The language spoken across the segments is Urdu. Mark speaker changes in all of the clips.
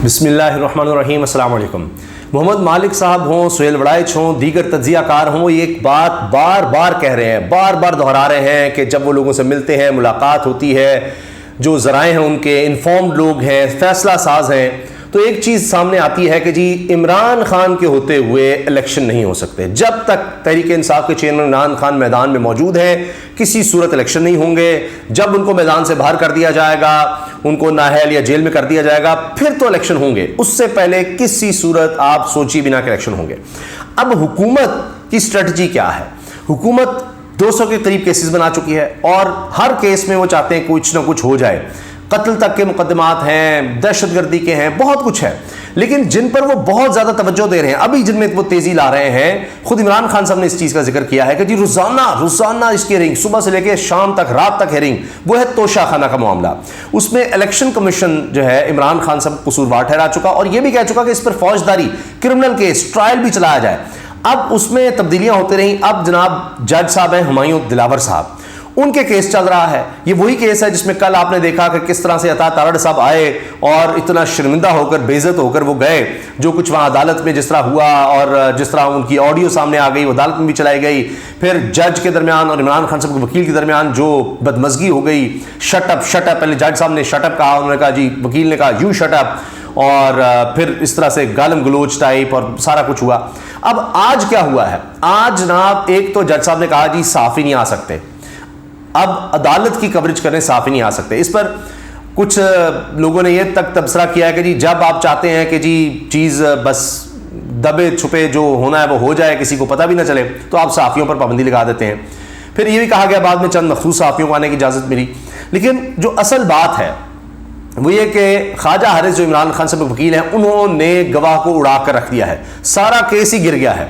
Speaker 1: بسم اللہ الرحمن الرحیم. السلام علیکم. محمد مالک صاحب ہوں, سہیل وڑائچ ہوں, دیگر تجزیہ کار ہوں, یہ ایک بات بار بار کہہ رہے ہیں, بار بار دہرا رہے ہیں کہ جب وہ لوگوں سے ملتے ہیں, ملاقات ہوتی ہے, جو ذرائع ہیں ان کے انفارمڈ لوگ ہیں, فیصلہ ساز ہیں, تو ایک چیز سامنے آتی ہے کہ جی عمران خان کے ہوتے ہوئے الیکشن نہیں ہو سکتے. جب تک تحریک انصاف کے چیئرمین عمران خان میدان میں موجود ہیں کسی صورت الیکشن نہیں ہوں گے. جب ان کو میدان سے باہر کر دیا جائے گا, ان کو نااہل یا جیل میں کر دیا جائے گا, پھر تو الیکشن ہوں گے. اس سے پہلے کسی صورت آپ سوچی بنا کہ الیکشن ہوں گے. اب حکومت کی اسٹریٹجی کیا ہے؟ حکومت 200 کے قریب کیسز بنا چکی ہے اور ہر کیس میں وہ چاہتے ہیں کچھ نہ کچھ ہو جائے. قتل تک کے مقدمات ہیں, دہشت گردی کے ہیں, بہت کچھ ہے, لیکن جن پر وہ بہت زیادہ توجہ دے رہے ہیں, ابھی جن میں وہ تیزی لا رہے ہیں, خود عمران خان صاحب نے اس چیز کا ذکر کیا ہے کہ جی روزانہ اس کی ہیرنگ, صبح سے لے کے شام تک, رات تک ہیرنگ, وہ ہے توشہ خانہ کا معاملہ. اس میں الیکشن کمیشن جو ہے عمران خان صاحب قصوروار ٹھہرا چکا اور یہ بھی کہہ چکا کہ اس پر فوجداری, کرمنل کیس, ٹرائل بھی چلایا جائے. اب اس میں تبدیلیاں ہوتی رہیں. اب جناب جج صاحب ہیں ہمایوں دلاور صاحب, ان کے کیس چل رہا ہے. یہ وہی کیس ہے جس میں کل آپ نے دیکھا کہ کس طرح سے عطا تارڑ صاحب آئے اور اتنا شرمندہ ہو کر, بے عزت ہو کر وہ گئے. جو کچھ وہاں عدالت میں جس طرح ہوا اور جس طرح ان کی آڈیو سامنے آ گئی, وہ عدالت میں بھی چلائی گئی. پھر جج کے درمیان اور عمران خان صاحب کے وکیل کے درمیان جو بدمزگی ہو گئی, شٹ اپ, پہلے جج صاحب نے شٹ اپ کہا, انہوں نے کہا جی, وکیل نے کہا یو شٹ اپ, اور پھر اس طرح سے گالم گلوچ ٹائپ اور سارا کچھ ہوا. اب آج کیا ہوا ہے؟ آج جناب ایک تو جج صاحب نے کہا جی صحافی نہیں آ سکتے, اب عدالت کی کوریج کرنے صحافی نہیں آ سکتے. اس پر کچھ لوگوں نے یہ تک تبصرہ کیا ہے کہ جی جب آپ چاہتے ہیں کہ جی چیز بس دبے چھپے جو ہونا ہے وہ ہو جائے, کسی کو پتہ بھی نہ چلے, تو آپ صحافیوں پر پابندی لگا دیتے ہیں. پھر یہ بھی کہا گیا بعد میں چند مخصوص صحافیوں کو آنے کی اجازت ملی. لیکن جو اصل بات ہے وہ یہ کہ خواجہ حارث جو عمران خان صاحب وکیل ہیں, انہوں نے گواہ کو اڑا کر رکھ دیا ہے, سارا کیس ہی گر گیا ہے.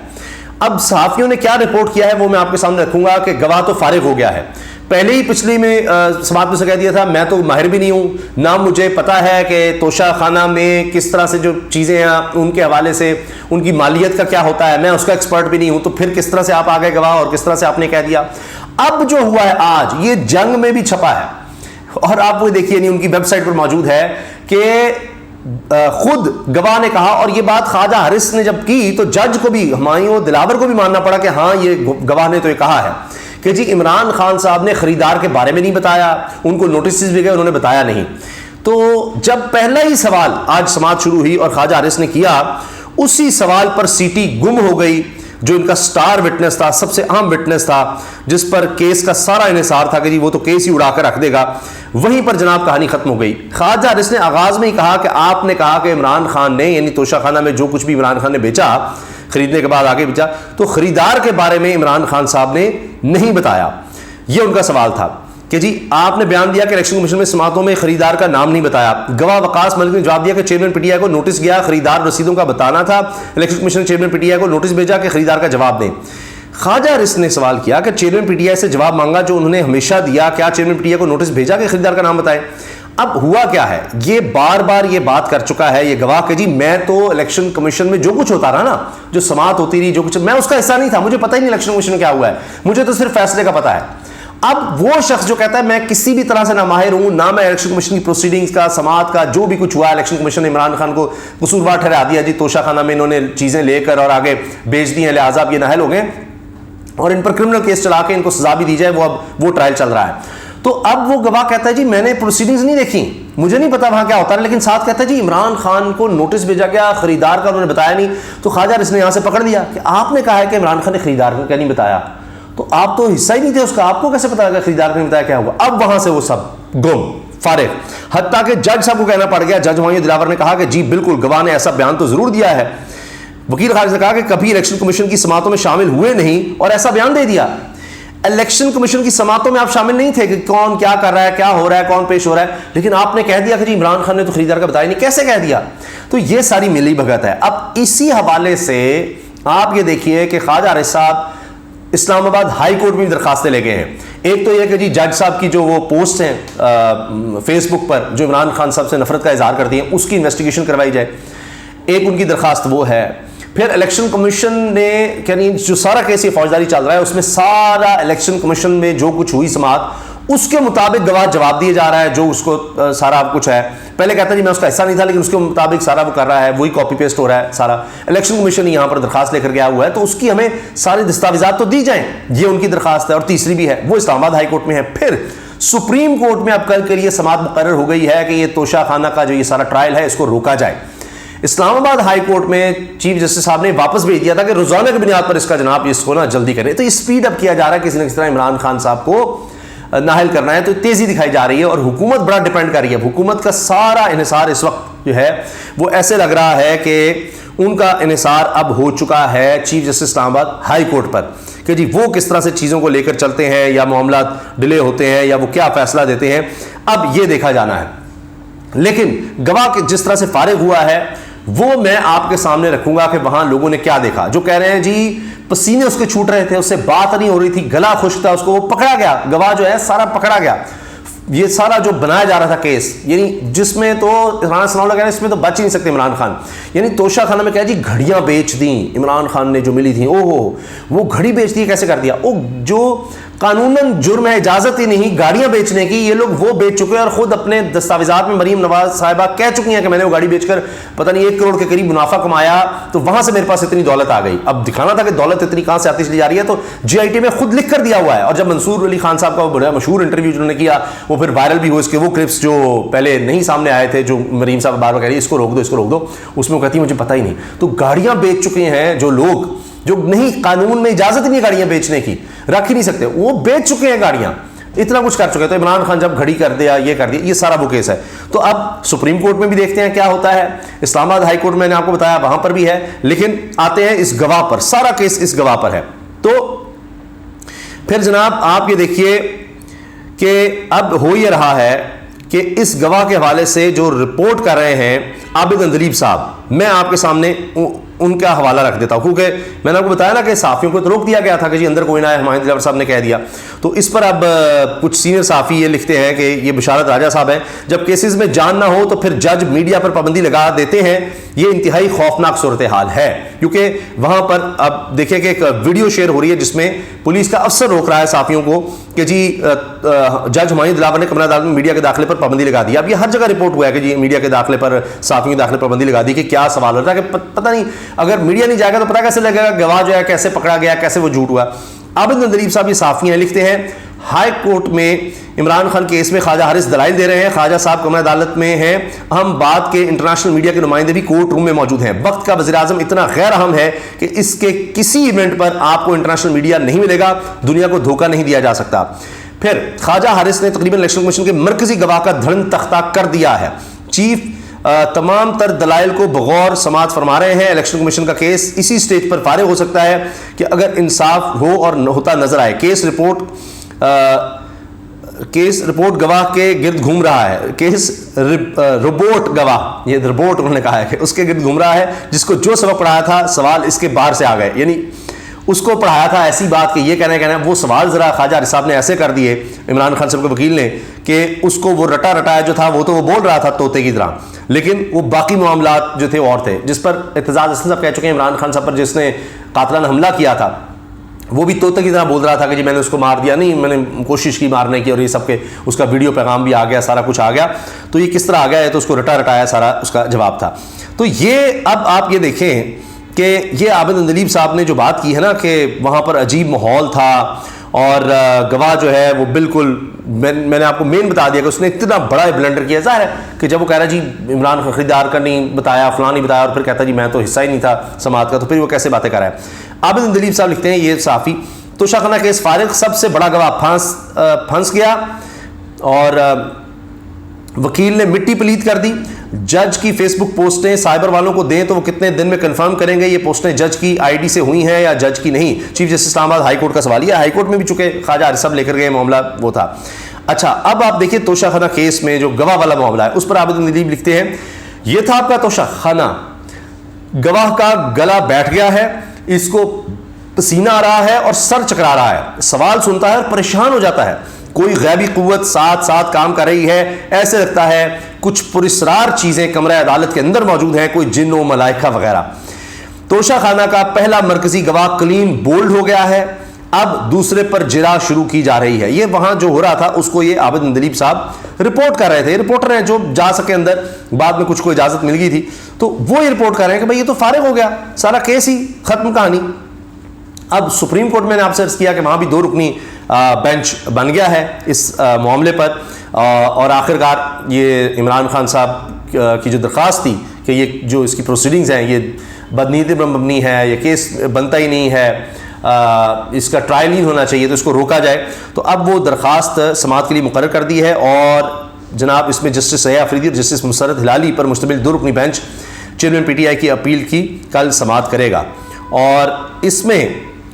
Speaker 1: اب صحافیوں نے کیا رپورٹ کیا ہے وہ میں آپ کے سامنے رکھوں گا کہ گواہ تو فارغ ہو گیا ہے. پہلے ہی پچھلی میں سماعت میں سے کہہ دیا تھا میں تو ماہر بھی نہیں ہوں, نہ مجھے پتہ ہے کہ توشہ خانہ میں کس طرح سے جو چیزیں ہیں ان کے حوالے سے ان کی مالیت کا کیا ہوتا ہے, میں اس کا ایکسپرٹ بھی نہیں ہوں. تو پھر کس طرح سے آپ آ گئے گواہ اور کس طرح سے آپ نے کہہ دیا. اب جو ہوا ہے آج, یہ جنگ میں بھی چھپا ہے اور آپ وہ دیکھیے نہیں, ان کی ویب سائٹ پر موجود ہے کہ خود گواہ نے کہا, اور یہ بات خواجہ حارث نے جب کی تو جج کو بھی, ہمایوں دلاور کو بھی ماننا پڑا کہ ہاں یہ گواہ نے تو یہ کہا ہے کہ جی عمران خان صاحب نے خریدار کے بارے میں نہیں بتایا, ان کو نوٹسز بھی گئے, انہوں نے بتایا نہیں. تو جب پہلا ہی سوال آج سماعت شروع ہوئی اور خواجہ حارث نے کیا, اسی سوال پر سیٹی گم ہو گئی. جو ان کا سٹار وٹنس تھا, سب سے اہم وٹنس تھا, جس پر کیس کا سارا انحصار تھا کہ جی وہ تو کیس ہی اڑا کر رکھ دے گا, وہیں پر جناب کہانی ختم ہو گئی. خواجہ حارث نے آغاز میں ہی کہا کہ آپ نے کہا کہ عمران خان نے, یعنی توشہ خانہ میں جو کچھ بھی عمران خان نے بیچا, خریدنے کے بعد آگے بیچا, تو خریدار کے بارے میں عمران خان صاحب نے نہیں بتایا. یہ ان کا سوال تھا کہ جی آپ نے بیان دیا کہ الیکشن کمیشن میں سماعتوں میں خریدار کا نام نہیں بتایا. گواہ وقاص ملک نے جواب دیا کہ چیئرمین پی ٹی آئی کو نوٹس گیا, خریدار رسیدوں کا بتانا تھا. الیکشن کمیشن نے چیئرمین پی ٹی آئی کو نوٹس بھیجا کہ خریدار کا جواب دیں. خواجہ حارث نے سوال کیا کہ چیئرمین پی ٹی آئی سے جواب مانگا جو انہوں نے ہمیشہ دیا, کیا چیئرمین پی ٹی آئی کو نوٹس بھیجا کہ خریدار کا نام بتائیں. اب ہوا کیا ہے, یہ بار بار یہ بات کر چکا ہے یہ گواہ کہ جی میں تو الیکشن کمیشن میں جو کچھ ہوتا رہا نا, جو سماعت ہوتی رہی, جو کچھ, میں اس کا حصہ نہیں تھا, مجھے پتہ ہی نہیں الیکشن کمیشن کیا ہوا ہے, مجھے تو صرف فیصلے کا پتہ ہے. اب وہ شخص جو کہتا ہے میں کسی بھی طرح سے نہ ماہر ہوں, نہ میں الیکشن کمیشن کی پروسیڈنگز کا, سماعت کا, جو بھی کچھ ہوا الیکشن کمیشن نے عمران خان کو قصوروار ٹھہرا دیا, جی توشہ خانہ میں انہوں نے چیزیں لے کر اور آگے بیچ دی ہیں, لہٰذا اب یہ نااہل ہو گئے اور ان پر کرمنل کیس چلا کے ان کو سزا بھی دی جائے, وہ ٹرائل چل رہا ہے. تو اب وہ گواہ کہتا ہے جی میں نے پروسیڈنگز نہیں دیکھی, مجھے نہیں پتا وہاں کیا ہوتا ہے, لیکن ساتھ کہتا ہے جی عمران خان کو نوٹس بھیجا گیا, خریدار کا انہوں نے بتایا نہیں. تو خواجہ حارث نے یہاں سے پکڑ دیا کہ آپ نے کہا ہے کہ عمران خان نے خریدار کو کیا نہیں بتایا, تو آپ تو حصہ ہی نہیں تھے اس کا, آپ کو کیسے پتا کہ خریدار کو نہیں بتایا کیا ہوا. اب وہاں سے وہ سب گم فارغ, حتیٰ کہ جج صاحب کو کہنا پڑ گیا. جج ہمایوں دلاور نے کہا کہ جی بالکل گواہ نے ایسا بیان تو ضرور دیا ہے. وکیل خارج نے کہا کہ کبھی الیکشن کمیشن کی سماعتوں میں شامل ہوئے نہیں اور ایسا بیان دے دیا. الیکشن کمیشن کی سماعتوں میں آپ شامل نہیں تھے کہ کون کیا کر رہا ہے, کیا ہو رہا ہے, کون پیش ہو رہا ہے, لیکن آپ نے کہہ دیا کہ جی عمران خان نے تو خریدار کا بتایا نہیں. کیسے کہہ دیا؟ تو یہ ساری ملی بھگت ہے. اب اسی حوالے سے آپ یہ دیکھیے کہ خواجہ حارث صاحب اسلام آباد ہائی کورٹ میں درخواستیں لے گئے ہیں. ایک تو یہ کہ جی جج صاحب کی جو وہ پوسٹ ہیں فیس بک پر جو عمران خان صاحب سے نفرت کا اظہار کرتی ہیں, اس کی انویسٹیگیشن کروائی جائے, ایک ان کی درخواست وہ ہے. پھر الیکشن کمیشن نے, یعنی جو سارا کیس یہ فوجداری چل رہا ہے اس میں سارا الیکشن کمیشن میں جو کچھ ہوئی سماعت, اس کے مطابق گواہ جواب دیے جا رہا ہے، جو اس کو سارا کچھ ہے. پہلے کہتا ہے جی میں اس کا حصہ نہیں تھا، لیکن اس کے مطابق سارا وہ کر رہا ہے، وہی کاپی پیسٹ ہو رہا ہے سارا. الیکشن کمیشن یہاں پر درخواست لے کر گیا ہوا ہے، تو اس کی ہمیں سارے دستاویزات تو دی جائیں. یہ ان کی درخواست ہے. اور تیسری بھی ہے، وہ اسلام آباد ہائی کورٹ میں ہے. پھر سپریم کورٹ میں اب کل کے لیے سماعت مقرر ہو گئی ہے کہ یہ توشہ خانہ کا جو یہ سارا ٹرائل ہے اس کو روکا جائے. اسلام آباد ہائی کورٹ میں چیف جسٹس صاحب نے واپس بھیج دیا تھا کہ روزانہ کی بنیاد پر اس کا جناب اس کو نا جلدی کریں. تو یہ اسپیڈ اپ کیا جا رہا ہے، کسی نہ کسی طرح عمران خان صاحب کو نااہل کرنا ہے، تو تیزی دکھائی جا رہی ہے. اور حکومت بڑا ڈیپینڈ کر رہی ہے. حکومت کا سارا انحصار اس وقت جو ہے وہ ایسے لگ رہا ہے کہ ان کا انحصار اب ہو چکا ہے چیف جسٹس اسلام آباد ہائی کورٹ پر، کہ جی وہ کس طرح سے چیزوں کو لے کر چلتے ہیں، یا معاملات ڈیلے ہوتے ہیں، یا وہ کیا فیصلہ دیتے ہیں. اب یہ دیکھا جانا ہے. لیکن گواہ جس طرح سے فارغ ہوا ہے وہ میں آپ کے سامنے رکھوں گا کہ وہاں لوگوں نے کیا دیکھا. جو کہہ رہے ہیں جی پسینے اس کے چھوٹ رہے تھے، اس سے بات نہیں ہو رہی تھی، گلا خشک تھا، اس کو وہ پکڑا گیا. گواہ جو ہے سارا پکڑا گیا. یہ سارا جو بنایا جا رہا تھا کیس، یعنی جس میں تو رانا ثناء اللہ کہہ رہے ہیں اس میں تو بچ ہی نہیں سکتے عمران خان. یعنی توشہ خانہ میں کہا جی گھڑیاں بیچ دیں عمران خان نے جو ملی تھیں، او ہو وہ گھڑی بیچ دی، کیسے کر دیا؟ وہ جو قانوناً جرم ہے، اجازت ہی نہیں گاڑیاں بیچنے کی، یہ لوگ وہ بیچ چکے ہیں. اور خود اپنے دستاویزات میں مریم نواز صاحبہ کہہ چکی ہیں کہ میں نے وہ گاڑی بیچ کر پتہ نہیں 1 کروڑ کے قریب منافع کمایا، تو وہاں سے میرے پاس اتنی دولت آ گئی. اب دکھانا تھا کہ دولت اتنی کہاں سے آتی چلی جا رہی ہے. تو جی آئی ٹی میں خود لکھ کر دیا ہوا ہے. اور جب منصور علی خان صاحب کا وہ بڑا مشہور انٹرویو جنہوں نے کیا، وہ پھر وائرل بھی ہو، اس کے وہ کلپس جو پہلے نہیں سامنے آئے تھے، جو مریم صاحب بار بار کہہ رہی ہے اس کو روک دو، اس کو روک دو، اس میں وہ کہتی ہے مجھے پتہ ہی نہیں. تو گاڑیاں بیچ چکے ہیں جو لوگ، جو نہیں قانون میں اجازت ہی نہیں گاڑیاں بیچنے کی، رکھ ہی نہیں سکتے، وہ بیچ چکے ہیں گاڑیاں، اتنا کچھ کر چکے ہیں. تو عمران خان جب گھڑی کر دیا، یہ کر دیا، یہ سارا وہ کیس ہے. تو اب سپریم کورٹ میں بھی دیکھتے ہیں کیا ہوتا ہے. اسلام آباد ہائی کورٹ میں نے آپ کو بتایا وہاں پر بھی ہے. لیکن آتے ہیں اس گواہ پر، سارا کیس اس گواہ پر ہے. تو پھر جناب آپ یہ دیکھیے کہ اب ہو یہ رہا ہے کہ اس گواہ کے حوالے سے جو رپورٹ کر رہے ہیں عابد اندلیب صاحب، میں آپ کے سامنے ان کا حوالہ رکھ دیتا ہوں. کیونکہ میں نے آپ کو بتایا نا کہ صحافیوں کو تو روک دیا گیا تھا کہ جی اندر کوئی نہ ہے، ہمایوں دلاور صاحب نے کہہ دیا. تو اس پر اب کچھ سینئر صحافی یہ لکھتے ہیں کہ یہ بشارت راجہ صاحب ہیں، جب کیسز میں جان نہ ہو تو پھر جج میڈیا پر پابندی لگا دیتے ہیں. یہ انتہائی خوفناک صورتحال ہے. کیونکہ وہاں پر اب دیکھیں کہ ایک ویڈیو شیئر ہو رہی ہے جس میں پولیس کا افسر روک رہا ہے صحافیوں کو کہ جی جج ہمایوں دلاور نے کمرہ عدالت میں میڈیا کے داخلے پر پابندی لگا دی. اب یہ ہر جگہ رپورٹ ہوا ہے کہ جی میڈیا کے داخلے پر، صحافیوں کے داخلے پر پابندی لگا دی. کہ کیا سوال ہوتا ہے کہ پتہ نہیں اگر میڈیا نہیں جائے گا تو پتہ کیسے لگے گا گواہ جو ہے کیسے پکڑا گیا، کیسے وہ جھوٹ ہوا. عابد اندلیب صاحب یہ صحافی ہیں، لکھتے ہیں ہائی کورٹ میں عمران خان کیس میں خواجہ حارث دلائل دے رہے ہیں. خواجہ صاحب کمرہ عدالت میں ہیں، اہم بات کے انٹرنیشنل میڈیا کے نمائندے بھی کورٹ روم میں موجود ہیں. وقت کا وزیر اعظم اتنا غیر اہم ہے کہ اس کے کسی ایونٹ پر آپ کو انٹرنیشنل میڈیا نہیں ملے گا. دنیا کو دھوکہ نہیں دیا جا سکتا. پھر خواجہ حارث نے تقریباً الیکشن کمیشن کے مرکزی گواہ کا دھڑن تختہ کر دیا ہے. چیف تمام تر دلائل کو بغور سماعت فرما رہے ہیں. الیکشن کمیشن کا کیس اسی سٹیج پر فارغ ہو سکتا ہے کہ اگر انصاف ہو اور ہوتا نظر آئے. کیس رپورٹ گواہ کے گرد گھوم رہا ہے. کیس رپورٹ گواہ، یہ رپورٹ انہوں نے کہا ہے کہ اس کے گرد گھوم رہا ہے، جس کو جو سبق پڑھایا تھا سوال اس کے باہر سے آ گئے. یعنی اس کو پڑھایا تھا ایسی بات کہ یہ کہنا ہے وہ سوال ذرا خواجہ حارث صاحب نے ایسے کر دیے عمران خان صاحب کے وکیل نے کہ اس کو وہ رٹایا جو تھا وہ تو وہ بول رہا تھا طوطے کی طرح، لیکن وہ باقی معاملات جو تھے اور تھے. جس پر اعتزاز احسن صاحب کہہ چکے ہیں عمران خان صاحب پر جس نے قاتلانہ حملہ کیا تھا، وہ بھی طوطے کی طرح بول رہا تھا کہ جی میں نے اس کو مار دیا نہیں، میں نے کوشش کی مارنے کی، اور یہ سب کے اس کا ویڈیو پیغام بھی آ گیا، سارا کچھ آ گیا. تو یہ کس طرح آ گیا ہے، تو اس کو رٹایا سارا اس کا جواب تھا. تو یہ اب آپ یہ دیکھیں کہ یہ عابد اندلیب صاحب نے جو بات کی ہے نا کہ وہاں پر عجیب ماحول تھا اور گواہ جو ہے وہ بالکل میں نے آپ کو مین بتا دیا کہ اس نے اتنا بڑا بلنڈر کیا. ظاہر ہے کہ جب وہ کہہ رہا جی عمران خان خریدار کا نہیں بتایا، فلاں نہیں بتایا، اور پھر کہتا جی میں تو حصہ ہی نہیں تھا سماعت کا، تو پھر وہ کیسے باتیں کر رہا ہے. عابد اندلیب صاحب لکھتے ہیں یہ صحافی، توشہ خانہ کیس فارغ، سب سے بڑا گواہ پھنس گیا اور وکیل نے مٹی پلیت کر دی. جج کی فیس بک پوسٹیں سائبر والوں کو دیں تو وہ کتنے دن میں کنفرم کریں گے یہ پوسٹیں جج کی آئی ڈی سے ہوئی ہیں یا جج کی نہیں. چیف جسٹس اسلام آباد ہائی کورٹ کا سوال. یہ ہائی کورٹ میں بھی چکے خواجہ حارث صاحب لے کر گئے معاملہ وہ تھا. اچھا اب آپ دیکھیے توشہ خانہ کیس میں جو گواہ والا معاملہ ہے اس پر عابد اندلیب لکھتے ہیں یہ تھا آپ کا توشہ خانہ، گواہ کا گلا بیٹھ گیا ہے، اس کو پسینہ آ رہا ہے اور سر چکرا رہا ہے، سوال سنتا ہے اور پریشان ہو جاتا ہے. کوئی غیبی قوت ساتھ کام کر رہی ہے، ایسے لگتا ہے کچھ پراسرار چیزیں کمرہ عدالت کے اندر موجود ہیں، کوئی جن و ملائکہ وغیرہ. توشہ خانہ کا پہلا مرکزی گواہ کلین بولڈ ہو گیا ہے. اب دوسرے پر جرح شروع کی جا رہی ہے. یہ وہاں جو ہو رہا تھا اس کو یہ عابد مندلیب صاحب رپورٹ کر رہے تھے. رپورٹر ہیں جو جا سکے اندر, بعد میں کچھ کو اجازت مل گئی تھی, تو وہ یہ رپورٹ کر رہے ہیں کہ بھائی یہ تو فارغ ہو گیا, سارا کیس ہی ختم کہانی. اب سپریم کورٹ میں نے آپ سے عرض کیا کہ وہاں بھی 2 رکنی بینچ بن گیا ہے اس معاملے پر, اور آخرکار یہ عمران خان صاحب کی جو درخواست تھی کہ یہ جو اس کی پروسیڈنگز ہیں یہ بدنیتی پر مبنی ہے, یہ کیس بنتا ہی نہیں ہے, اس کا ٹرائل نہیں ہونا چاہیے, تو اس کو روکا جائے, تو اب وہ درخواست سماعت کے لیے مقرر کر دی ہے. اور جناب اس میں جسٹس سیاح افریدی اور جسٹس مسرت ہلالی پر مشتمل 2 رکنی bench chairman P T I کی اپیل کی کل سماعت کرے گا. اور اس میں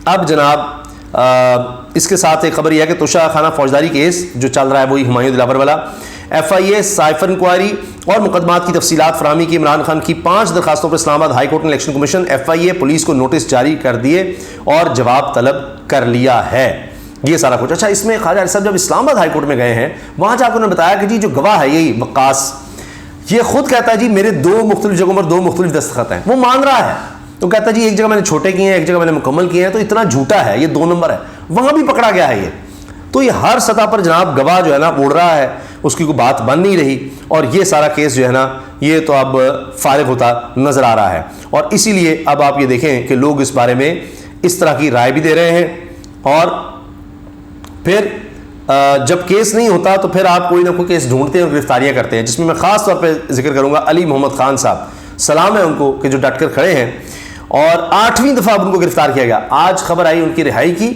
Speaker 1: اب جناب اس کے ساتھ ایک خبر یہ ہے کہ توشہ خانہ فوجداری کیس جو چل رہا ہے وہی ہمایوں دلاور والا, ایف آئی اے سائفر انکوائری اور مقدمات کی تفصیلات فراہمی کی عمران خان کی 5 درخواستوں پر اسلام آباد ہائی کورٹ نے الیکشن کمیشن, ایف آئی اے, پولیس کو نوٹس جاری کر دیے اور جواب طلب کر لیا ہے. یہ سارا کچھ. اچھا, اس میں خواجہ علی صاحب جب اسلام آباد ہائی کورٹ میں گئے ہیں وہاں جا کے انہوں نے بتایا کہ جی جو گواہ ہے یہی وقاص, یہ خود کہتا ہے جی میرے 2 مختلف جگہوں پر 2 مختلف دستخط ہیں. وہ مان رہا ہے, تو کہتا ہے جی ایک جگہ میں نے چھوٹے کیے ہیں, ایک جگہ میں نے مکمل کیے ہیں, تو اتنا جھوٹا ہے, یہ 2 نمبر ہے. وہاں بھی پکڑا گیا ہے یہ. تو یہ ہر سطح پر جناب گواہ جو ہے نا اڑ رہا ہے, اس کی کوئی بات بن نہیں رہی, اور یہ سارا کیس جو ہے نا یہ تو اب فارغ ہوتا نظر آ رہا ہے. اور اسی لیے اب آپ یہ دیکھیں کہ لوگ اس بارے میں اس طرح کی رائے بھی دے رہے ہیں, اور پھر جب کیس نہیں ہوتا تو پھر آپ کوئی نہ کوئی کیس ڈھونڈتے ہیں اور گرفتاریاں کرتے ہیں, جس میں خاص طور پہ ذکر کروں گا علی محمد خان صاحب, سلام ہے ان کو کہ جو ڈٹ کر کھڑے ہیں, اور 8ویں دفعہ ان کو گرفتار کیا گیا. آج خبر آئی ان کی رہائی کی,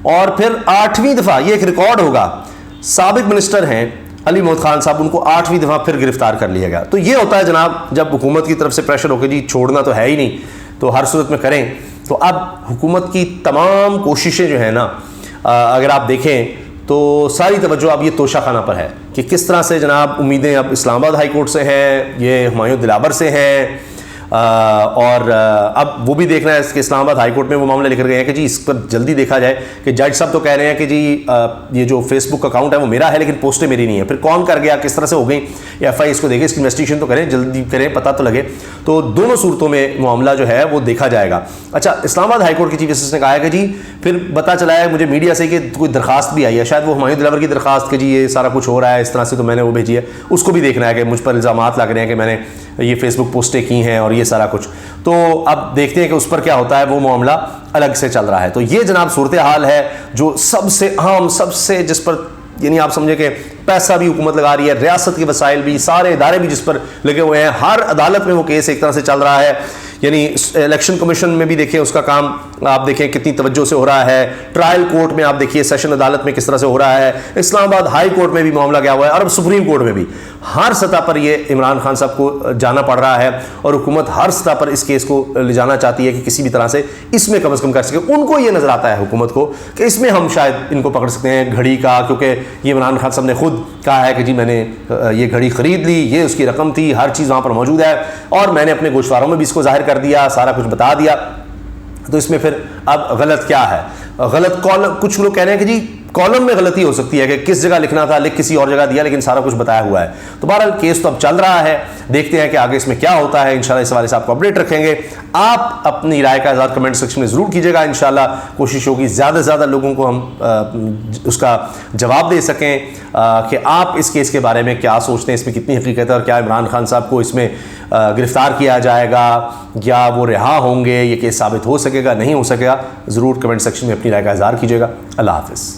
Speaker 1: اور پھر 8ویں دفعہ, یہ ایک ریکارڈ ہوگا, سابق منسٹر ہیں علی محمد خان صاحب, ان کو 8ویں دفعہ پھر گرفتار کر لیا گیا. تو یہ ہوتا ہے جناب جب حکومت کی طرف سے پریشر ہو کے جی چھوڑنا تو ہے ہی نہیں, تو ہر صورت میں کریں. تو اب حکومت کی تمام کوششیں جو ہیں نا اگر آپ دیکھیں تو ساری توجہ اب یہ توشہ خانہ پر ہے کہ کس طرح سے جناب امیدیں اب اسلام آباد ہائی کورٹ سے ہیں, یہ ہمایوں دلاور سے ہیں, اور اب وہ بھی دیکھنا ہے کہ اسلام آباد ہائی کورٹ میں وہ معاملہ لے کر گئے ہیں کہ جی اس پر جلدی دیکھا جائے, کہ جج صاحب تو کہہ رہے ہیں کہ جی یہ جو فیس بک اکاؤنٹ ہے وہ میرا ہے لیکن پوسٹیں میری نہیں ہیں, پھر کون کر گیا, کس طرح سے ہو گئی, ایف آئی اس کو دیکھے, اس کی انویسٹیگیشن تو کریں, جلدی کریں, پتہ تو لگے. تو دونوں صورتوں میں معاملہ جو ہے وہ دیکھا جائے گا. اچھا, اسلام آباد ہائی کورٹ کی چیف جسٹس نے کہا ہے کہ جی پھر پتہ چلا ہے مجھے میڈیا سے کہ کوئی درخواست بھی آئی ہے, شاید وہ ہمایوں دلاور کی درخواست کہ جی یہ سارا کچھ ہو رہا ہے اس طرح سے, تو میں نے وہ بھیجی ہے, اس کو بھی دیکھنا ہے کہ مجھ پر الزامات لگ رہے ہیں کہ میں نے یہ فیس بک پوسٹیں کی ہیں اور یہ سارا کچھ. تو اب دیکھتے ہیں کہ اس پر کیا ہوتا ہے, وہ معاملہ الگ سے چل رہا ہے. تو یہ جناب صورتحال ہے جو سب سے اہم, سب سے جس پر یعنی آپ سمجھے کہ پیسہ بھی حکومت لگا رہی ہے, ریاست کے وسائل بھی, سارے ادارے بھی جس پر لگے ہوئے ہیں, ہر عدالت میں وہ کیس ایک طرح سے چل رہا ہے. یعنی الیکشن کمیشن میں بھی دیکھیں اس کا کام آپ دیکھیں کتنی توجہ سے ہو رہا ہے, ٹرائل کورٹ میں آپ دیکھیے سیشن عدالت میں کس طرح سے ہو رہا ہے, اسلام آباد ہائی کورٹ میں بھی معاملہ گیا ہوا ہے, اور اب سپریم کورٹ میں بھی. ہر سطح پر یہ عمران خان صاحب کو جانا پڑ رہا ہے, اور حکومت ہر سطح پر اس کیس کو لے جانا چاہتی ہے کہ کسی بھی طرح سے اس میں کم از کم کر سکے. ان کو یہ نظر آتا ہے حکومت کو کہ اس میں ہم شاید ان کو پکڑ سکتے ہیں گھڑی کا, کیونکہ یہ عمران خان صاحب نے خود کہا ہے کہ جی میں نے یہ گھڑی خرید لی, یہ اس کی رقم تھی, ہر چیز وہاں پر موجود ہے, اور میں نے اپنے گوشواروں میں بھی اس کو ظاہر کر دیا, سارا کچھ بتا دیا. تو اس میں پھر اب غلط کیا ہے, غلط کالم, کچھ لوگ کہہ رہے ہیں کہ جی کالم میں غلطی ہو سکتی ہے کہ کس جگہ لکھنا تھا لکھ کسی اور جگہ دیا, لیکن سارا کچھ بتایا ہوا ہے. تو بہرحال کیس تو اب چل رہا ہے, دیکھتے ہیں کہ آگے اس میں کیا ہوتا ہے. انشاءاللہ اس حوالے سے آپ کو اپڈیٹ رکھیں گے. آپ اپنی رائے کا اظہار کمنٹ سیکشن میں ضرور کیجیے گا. انشاءاللہ کوشش ہوگی زیادہ سے زیادہ لوگوں کو ہم اس کا جواب دے سکیں کہ آپ اس کیس کے بارے میں کیا سوچتے ہیں, اس میں کتنی حقیقت ہے, اور کیا عمران خان صاحب کو اس میں گرفتار کیا جائے گا یا وہ رہا ہوں گے, یہ کیس ثابت ہو سکے گا نہیں ہو سکے گا. ضرور کمنٹ سیکشن میں اپنی رائے کا اظہار کیجیے گا. اللہ حافظ.